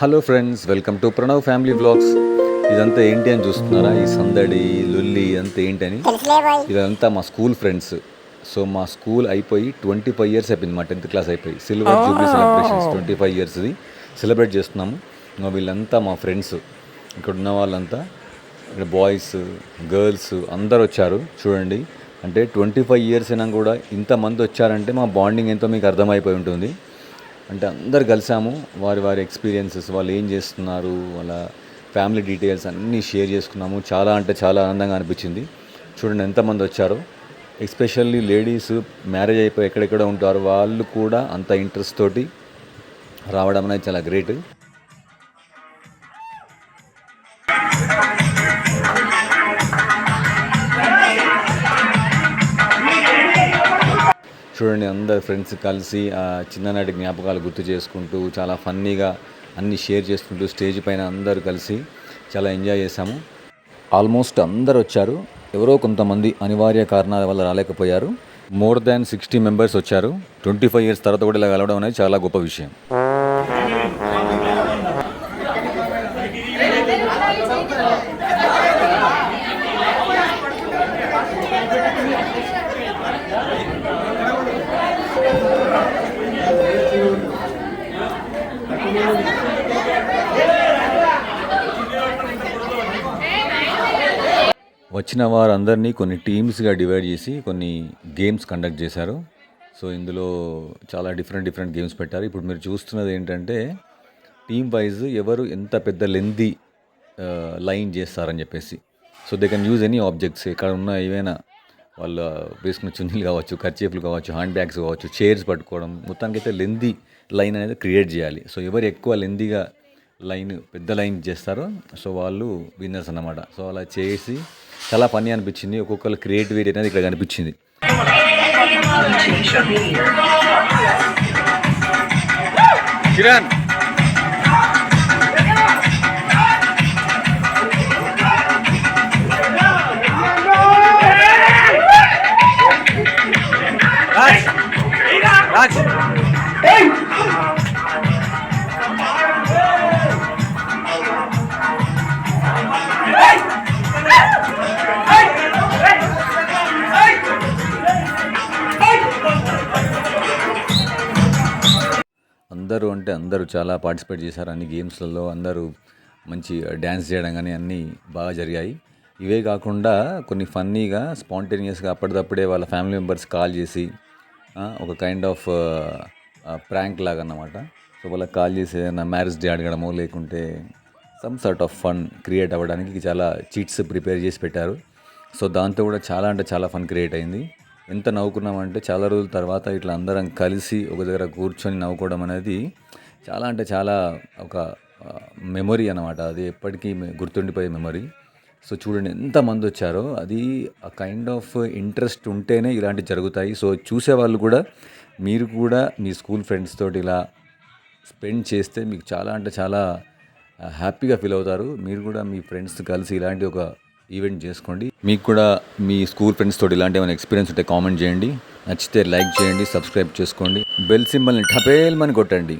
Hello friends, welcome to Pranav family vlogs. ఇదంతా ఏంటి అని చూస్తున్నారా? ఈ సందడి లొల్లి అంతా ఏంటని, ఇదంతా మా స్కూల్ ఫ్రెండ్స్. సో మా స్కూల్ అయిపోయి 25 ఇయర్స్ అయిపోయింది. మా 10th క్లాస్ అయిపోయి సిల్వర్ జూబ్లీ సెలబ్రేషన్స్ 25 ఇయర్స్ది సెలబ్రేట్ చేస్తున్నాము. వీళ్ళంతా మా ఫ్రెండ్స్. ఇక్కడ ఉన్న వాళ్ళంతా, ఇక్కడ బాయ్స్ గర్ల్స్ అందరు వచ్చారు. చూడండి, అంటే 25 ఇయర్స్ అయినా కూడా ఇంతమంది వచ్చారంటే మా బాండింగ్ ఎంతో మీకు అర్థమైపోయి ఉంటుంది. అంటే అందరు కలిసాము, వారి వారి ఎక్స్పీరియన్సెస్, వాళ్ళు ఏం చేస్తున్నారు, వాళ్ళ ఫ్యామిలీ డీటెయిల్స్ అన్నీ షేర్ చేసుకున్నాము. చాలా అంటే చాలా ఆనందంగా అనిపించింది. చూడండి ఎంతమంది వచ్చారో. ఎస్పెషల్లీ లేడీస్ మ్యారేజ్ అయిపోయి ఎక్కడెక్కడ ఉంటారు, వాళ్ళు కూడా అంత ఇంట్రెస్ట్ తోటి రావడం అనేది చాలా గ్రేట్. చూడండి, అందరు ఫ్రెండ్స్ కలిసి ఆ చిన్ననాటి జ్ఞాపకాలు గుర్తు చేసుకుంటూ చాలా ఫన్నీగా అన్నీ షేర్ చేసుకుంటూ స్టేజ్ పైన అందరూ కలిసి చాలా ఎంజాయ్ చేశాము. ఆల్మోస్ట్ అందరు వచ్చారు. ఎవరో కొంతమంది అనివార్య కారణాల వల్ల రాలేకపోయారు. మోర్ దాన్ 60 మెంబర్స్ వచ్చారు. 25 ఇయర్స్ తర్వాత కూడా ఇలా కలవడం అనేది చాలా గొప్ప విషయం. వచ్చిన వారందరినీ కొన్ని టీమ్స్గా డివైడ్ చేసి కొన్ని గేమ్స్ కండక్ట్ చేశారు. సో ఇందులో చాలా డిఫరెంట్ గేమ్స్ పెట్టారు. ఇప్పుడు మీరు చూస్తున్నది ఏంటంటే, టీమ్ వైజ్ ఎవరు ఎంత పెద్ద లెంతీ లైన్ చేస్తారని చెప్పేసి. So they can use any objects. ఇక్కడ ఉన్న ఏవైనా వాళ్ళు వేసుకున్న చున్నీలు కావచ్చు, కర్చీఫ్లు కావచ్చు, హ్యాండ్ బ్యాగ్స్ కావచ్చు, చైర్స్ పట్టుకోవడం, మొత్తానికైతే లెంతీ లైన్ అనేది క్రియేట్ చేయాలి. సో ఎవరు ఎక్కువ లెంతీగా పెద్ద లైన్ చేస్తారో సో వాళ్ళు విన్నర్స్ అన్నమాట. సో అలా చేసి చాలా ఫన్నీ అనిపించింది. ఒక్కొక్కరు క్రియేటివిటీ అనేది ఇక్కడ కనిపించింది. కిరణ్ రాజ్ అందరూ చాలా పార్టిసిపేట్ చేశారు. అన్ని గేమ్స్లలో అందరూ మంచి డ్యాన్స్ చేయడం కానీ అన్నీ బాగా జరిగాయి. ఇవే కాకుండా కొన్ని ఫన్నీగా స్పాంటేనియస్గా అప్పటిదప్పుడే వాళ్ళ ఫ్యామిలీ మెంబర్స్ కాల్ చేసి ఒక కైండ్ ఆఫ్ ప్రాంక్ లాగా అన్నమాట. సో వాళ్ళకి కాల్ చేసి ఏదైనా మ్యారేజ్ డే అడగడమో లేకుంటే some sort of fun create అవ్వడానికి చాలా చీట్స్ ప్రిపేర్ చేసి పెట్టారు. సో దాంతో కూడా చాలా అంటే చాలా ఫన్ క్రియేట్ అయింది. ఎంత నవ్వుకున్నామంటే చాలా రోజుల తర్వాత ఇట్లా అందరం కలిసి ఒక దగ్గర కూర్చొని నవ్వుకోవడం అనేది చాలా అంటే చాలా ఒక మెమొరీ అన్నమాట. అది ఎప్పటికీ గుర్తుండిపోయే మెమొరీ. సో చూడండి ఎంతమంది వచ్చారో. అది ఆ కైండ్ ఆఫ్ ఇంట్రెస్ట్ ఉంటేనే ఇలాంటివి జరుగుతాయి. సో చూసేవాళ్ళు కూడా, మీరు కూడా మీ స్కూల్ ఫ్రెండ్స్ తోటి ఇలా స్పెండ్ చేస్తే మీకు చాలా అంటే చాలా హ్యాపీగా ఫీల్ అవుతారు. మీరు కూడా మీ ఫ్రెండ్స్ కలిసి ఇలాంటి ఒక ఈవెంట్ చేసుకోండి. మీకు కూడా మీ స్కూల్ ఫ్రెండ్స్ తోటి ఇలాంటి ఏమైనా ఎక్స్పీరియన్స్ ఉంటే కామెంట్ చేయండి. నచ్చితే లైక్ చేయండి, సబ్స్క్రైబ్ చేసుకోండి, బెల్ సింబల్ని టపేల్మని కొట్టండి.